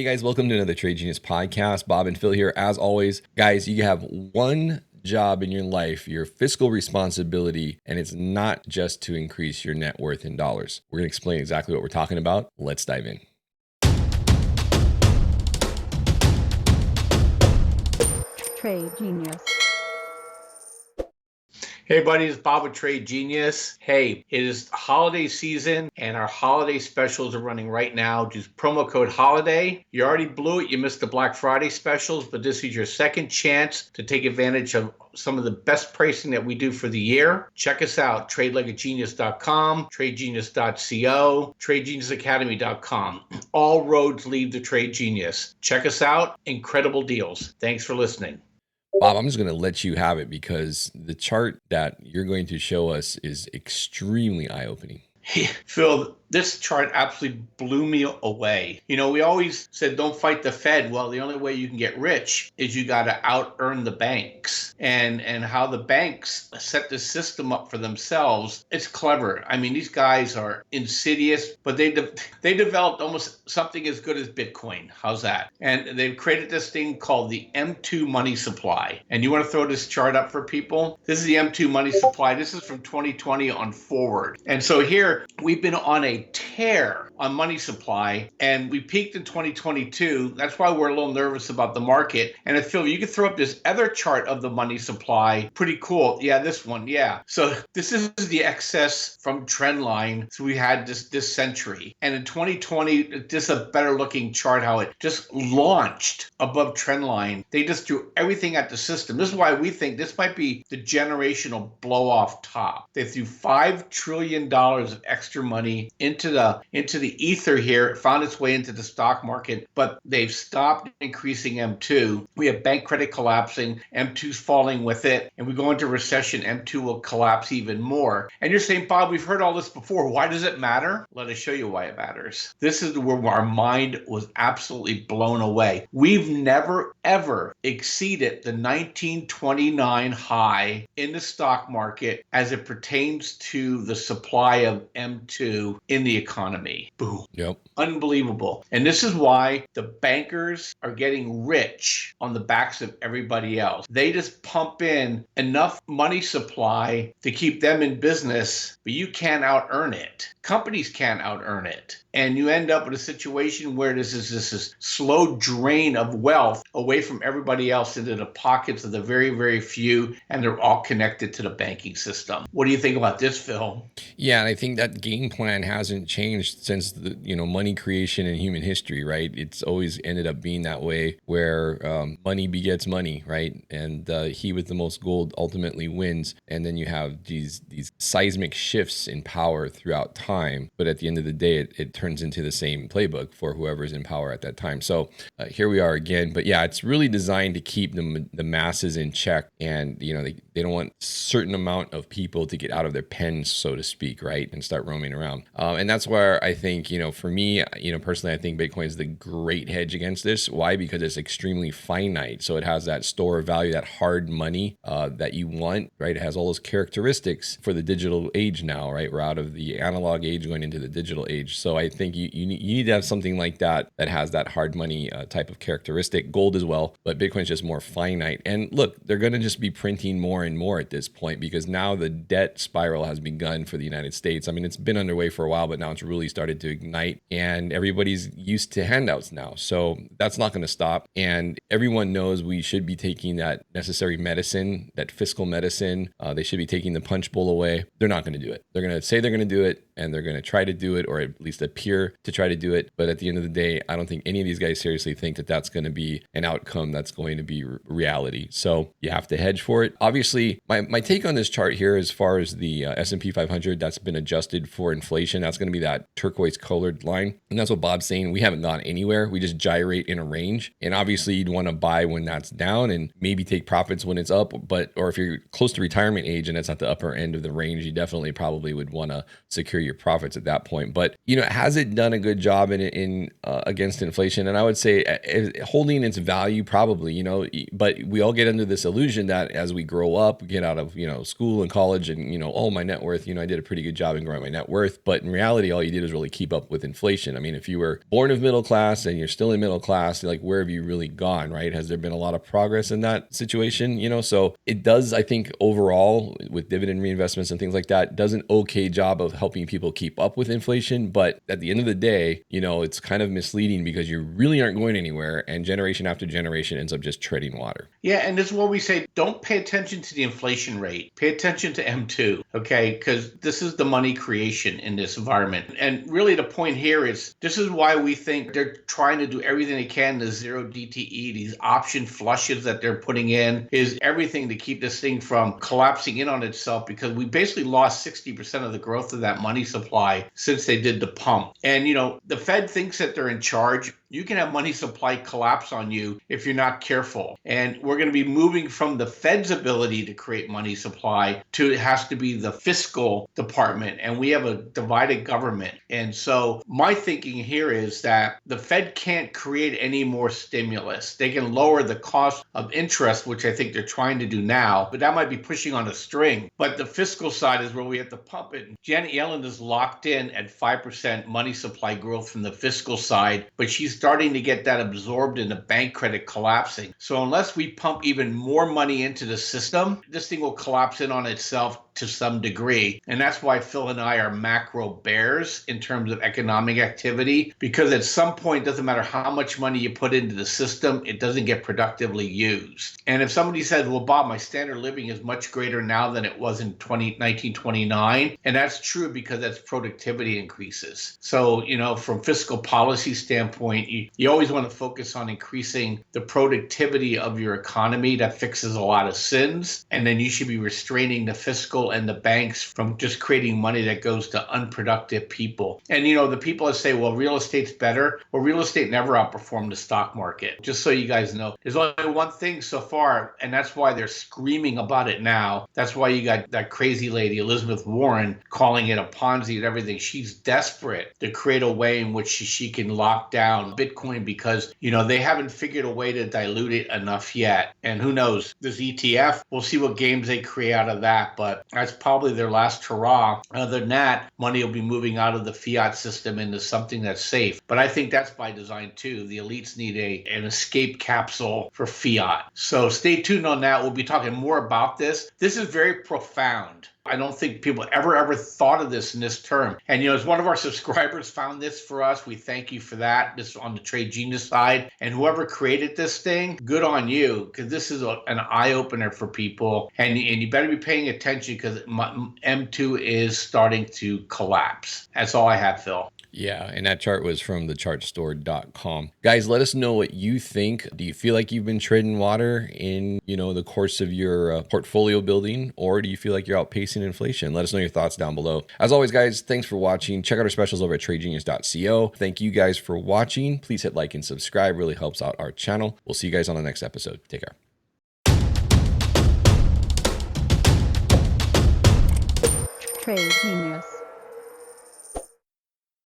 Hey guys, welcome to another Trade Genius podcast. Bob and Phil here. As always, guys, you have one job in your life, your fiscal responsibility, and it's not just to increase your net worth in dollars. We're going to explain exactly what we're talking about. Let's dive in. Trade Genius. Hey buddy, it's Bob with Trade Genius. Hey, it is holiday season and our holiday specials are running right now. Just promo code HOLIDAY. You already blew it. You missed the Black Friday specials, but this is your second chance to take advantage of some of the best pricing that we do for the year. Check us out, tradelikeagenius.com, tradegenius.co, tradegeniusacademy.com. All roads lead to Trade Genius. Check us out. Incredible deals. Thanks for listening. Bob, I'm just going to let you have it because the chart that you're going to show us is extremely eye-opening. Phil, this chart absolutely blew me away. You know, we always said don't fight the Fed. Well, the only way you can get rich is you got to out-earn the banks. And how the banks set the system up for themselves, it's clever. I mean, these guys are insidious, but they developed almost something as good as Bitcoin. How's that? And they've created this thing called the M2 money supply. And you want to throw this chart up for people? This is the M2 money supply. This is from 2020 on forward. And so here we've been on a tear on money supply, and we peaked in 2022. That's why we're a little nervous about the market. And if Phil, you could throw up this other chart of the money supply. Pretty cool. Yeah, this one. Yeah. So this is the excess from trend line. So we had this century. And in 2020, this is a better looking chart how it just launched above trend line. They just threw everything at the system. This is why we think this might be the generational blow off top. They threw $5 trillion of extra money into the ether here. It found its way into the stock market, but they've stopped increasing M2. We have bank credit collapsing, M2's falling with it, and we go into recession, M2 will collapse even more. And you're saying, Bob, we've heard all this before. Why does it matter? Let us show you why it matters. This is where our mind was absolutely blown away. We've never, ever exceeded the 1929 high in the stock market as it pertains to the supply of M2 in the economy. Boom. Yep. Unbelievable. And this is why the bankers are getting rich on the backs of everybody else. They just pump in enough money supply to keep them in business, but you can't out earn it. Companies can't out earn it. And you end up with a situation where this is slow drain of wealth away from everybody else into the pockets of the very, very few, and they're all connected to the banking system. What do you think about this, Phil? Yeah, and I think that game plan hasn't changed since the money creation in human history, right? It's always ended up being that way, where money begets money, right? And he with the most gold ultimately wins. And then you have these seismic shifts in power throughout time, but at the end of the day, it turns into the same playbook for whoever's in power at that time. So here we are again. But yeah, it's really designed to keep the masses in check, and they don't want a certain amount of people to get out of their pens, so to speak, right, and start roaming around. And that's where I think, for me, personally, I think Bitcoin is the great hedge against this. Why? Because it's extremely finite. So it has that store of value, that hard money that you want, right? It has all those characteristics for the digital age now, right? We're out of the analog age going into the digital age. So I think you need to have something like that has that hard money type of characteristic. Gold as well, but Bitcoin's just more finite. And look, they're going to just be printing more and more at this point because now the debt spiral has begun for the United States. I mean, it's been underway for a while, but now it's really started to ignite, and everybody's used to handouts now. So that's not going to stop. And everyone knows we should be taking that necessary medicine, that fiscal medicine. They should be taking the punch bowl away. They're not going to do it. They're going to say they're going to do it, and they're going to try to do it, or at least appear to try to do it. But at the end of the day, I don't think any of these guys seriously think that that's going to be an outcome that's going to be reality. So you have to hedge for it. Obviously, my take on this chart here, as far as the S&P 500, that's been adjusted for inflation. That's going to be that turquoise colored line. And that's what Bob's saying. We haven't gone anywhere. We just gyrate in a range. And obviously, you'd want to buy when that's down and maybe take profits when it's up. Or if you're close to retirement age and it's at the upper end of the range, you definitely probably would want to secure your profits at that point. But, has it done a good job in against inflation? And I would say holding its value probably, but we all get under this illusion that as we grow up, get out of, school and college and, oh, my net worth, I did a pretty good job in growing my net worth. But in reality, all you did is really keep up with inflation. I mean, if you were born of middle class and you're still in middle class, like where have you really gone, right? Has there been a lot of progress in that situation? So it does, I think overall with dividend reinvestments and things like that, does an okay job of helping people keep up with inflation. But at the end of the day, it's kind of misleading because you really aren't going anywhere and generation after generation ends up just treading water. Yeah, and this is what we say, don't pay attention to the inflation rate. Pay attention to M2, okay? Because this is the money creation in this environment. And really the point here is this is why we think they're trying to do everything they can to zero DTE. These option flushes that they're putting in is everything to keep this thing from collapsing in on itself, because we basically lost 60% of the growth of that money supply since they did the pump. And, the Fed thinks that they're in charge. You can have money supply collapse on you if you're not careful. And we're going to be moving from the Fed's ability to create money supply to it has to be the fiscal department. And we have a divided government. And so my thinking here is that the Fed can't create any more stimulus. They can lower the cost of interest, which I think they're trying to do now, but that might be pushing on a string. But the fiscal side is where we have to pump it. Janet Yellen is locked in at 5% money supply growth from the fiscal side, but she's starting to get that absorbed in the bank credit collapsing. So unless we pump even more money into the system, this thing will collapse in on itself to some degree. And that's why Phil and I are macro bears in terms of economic activity, because at some point, it doesn't matter how much money you put into the system, it doesn't get productively used. And if somebody says, well, Bob, my standard of living is much greater now than it was in 1929, and that's true because that's productivity increases. So, from fiscal policy standpoint, you always want to focus on increasing the productivity of your economy. That fixes a lot of sins. And then you should be restraining the fiscal and the banks from just creating money that goes to unproductive people. And, the people that say, well, real estate's better. Well, real estate never outperformed the stock market. Just so you guys know, there's only one thing so far, and that's why they're screaming about it now. That's why you got that crazy lady, Elizabeth Warren, calling it a Ponzi and everything. She's desperate to create a way in which she can lock down Bitcoin because, they haven't figured a way to dilute it enough yet. And who knows, this ETF, we'll see what games they create out of that. But that's probably their last hurrah. Other than that, money will be moving out of the fiat system into something that's safe. But I think that's by design too. The elites need an escape capsule for fiat. So stay tuned on that. We'll be talking more about this. This is very profound. I don't think people ever thought of this in this term. And, as one of our subscribers found this for us, we thank you for that. This is on the Trade Genius side. And whoever created this thing, good on you, because this is an eye-opener for people. And you better be paying attention because M2 is starting to collapse. That's all I have, Phil. Yeah, and that chart was from thechartstore.com. Guys, let us know what you think. Do you feel like you've been treading water in, the course of your portfolio building, or do you feel like you're outpacing inflation? Let us know your thoughts down below. As always, guys, thanks for watching. Check out our specials over at tradegenius.co. Thank you guys for watching. Please hit like and subscribe. Really helps out our channel. We'll see you guys on the next episode. Take care. Trade Genius.